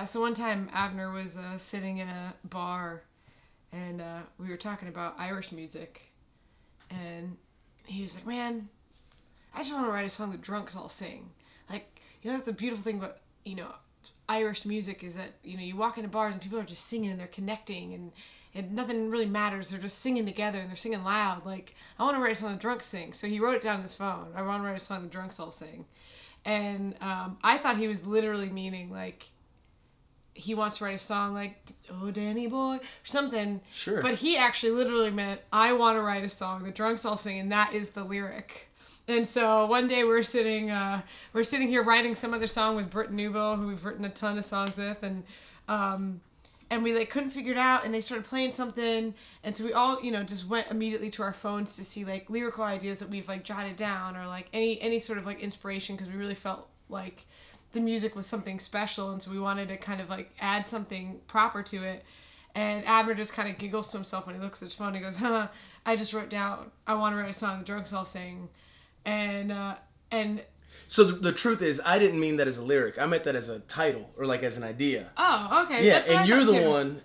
So one time Abner was sitting in a bar, and we were talking about Irish music, and he was like, "Man, I just want to write a song the drunks all sing." Like, that's the beautiful thing about, Irish music is that, you walk into bars and people are just singing and they're connecting and nothing really matters. They're just singing together and they're singing loud. Like, I want to write a song the drunks sing. So he wrote it down on his phone. I want to write a song the drunks all sing. And I thought he was literally meaning, like, he wants to write a song like, "Oh, Danny boy," or something. Sure. But he actually literally meant, I want to write a song the drunks all sing, and that is the lyric. And so one day we're sitting here writing some other song with Britt Newbo, who we've written a ton of songs with, and we like couldn't figure it out, and they started playing something, and so we all just went immediately to our phones to see like lyrical ideas that we've like jotted down, or like any sort of like inspiration, because we really felt like the music was something special, and so we wanted to kind of like add something proper to it. And Abner just kind of giggles to himself when he looks at his phone. He goes, I just wrote down, I want to write a song the drunks all sing. And so the truth is, I didn't mean that as a lyric. I meant that as a title, or like as an idea. Oh, okay. Yeah, That's what and I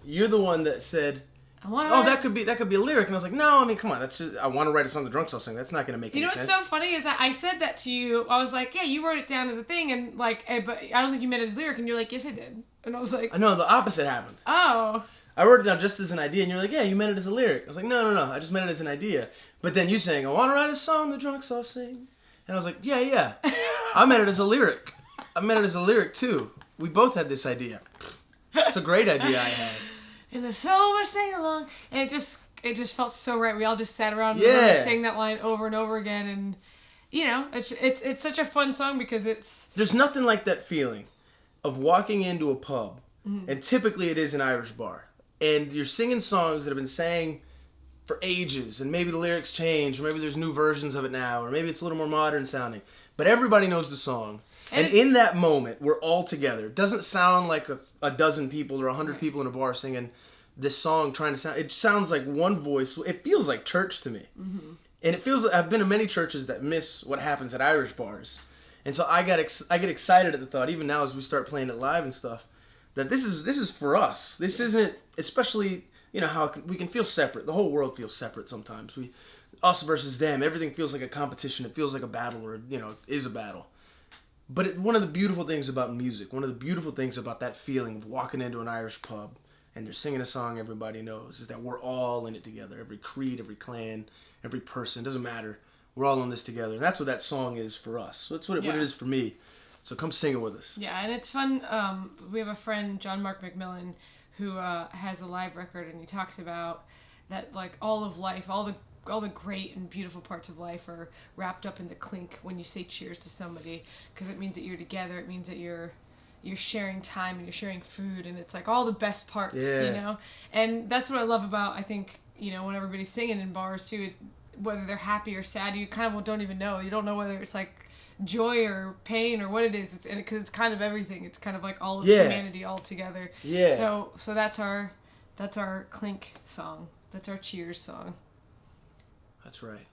you're the one that said, that could be a lyric. And I was like, no, I mean, come on, I want to write a song the drunks all sing. That's not going to make any sense. You know what's so funny is that I said that to you. I was like, yeah, you wrote it down as a thing, and like, but I don't think you meant it as a lyric. And you're like, yes, I did. And I was like, no, the opposite happened. Oh. I wrote it down just as an idea, and you're like, yeah, you meant it as a lyric. I was like, no, I just meant it as an idea. But then you saying, I want to write a song the drunks all sing. And I was like, yeah. I meant it as a lyric. I meant it as a lyric, too. We both had this idea. It's a great idea I had. In the sober sing along. And it just felt so right. We all just sat around and sang that line over and over again. And, it's such a fun song because it's... There's nothing like that feeling of walking into a pub, and typically it is an Irish bar, and you're singing songs that have been sang for ages, and maybe the lyrics change, or maybe there's new versions of it now, or maybe it's a little more modern sounding, but everybody knows the song. And in that moment, we're all together. It doesn't sound like a dozen people or 100 people in a bar singing this song trying to sound... It sounds like one voice. It feels like church to me. Mm-hmm. And it feels like... I've been to many churches that miss what happens at Irish bars. And so I get excited at the thought, even now as we start playing it live and stuff, that this is for us. This isn't... Especially... how we can feel separate. The whole world feels separate sometimes. Us versus them. Everything feels like a competition. It feels like a battle, or is a battle. But one of the beautiful things about music, one of the beautiful things about that feeling of walking into an Irish pub and they're singing a song everybody knows, is that we're all in it together. Every creed, every clan, every person, doesn't matter. We're all in this together, and that's what that song is for us. So that's what it is for me. So come sing it with us. Yeah, and it's fun. We have a friend, John Mark McMillan, who has a live record, and he talks about that, like, all of life, all the great and beautiful parts of life are wrapped up in the clink when you say cheers to somebody, because it means that you're together. It means that you're sharing time and you're sharing food, and it's like all the best parts, And that's what I love about, I think, when everybody's singing in bars too, whether they're happy or sad, you kind of don't even know. You don't know whether it's like joy or pain or what it is. It's because it's kind of everything. It's kind of like all of humanity all together. Yeah. So that's our clink song. That's our cheers song. That's right.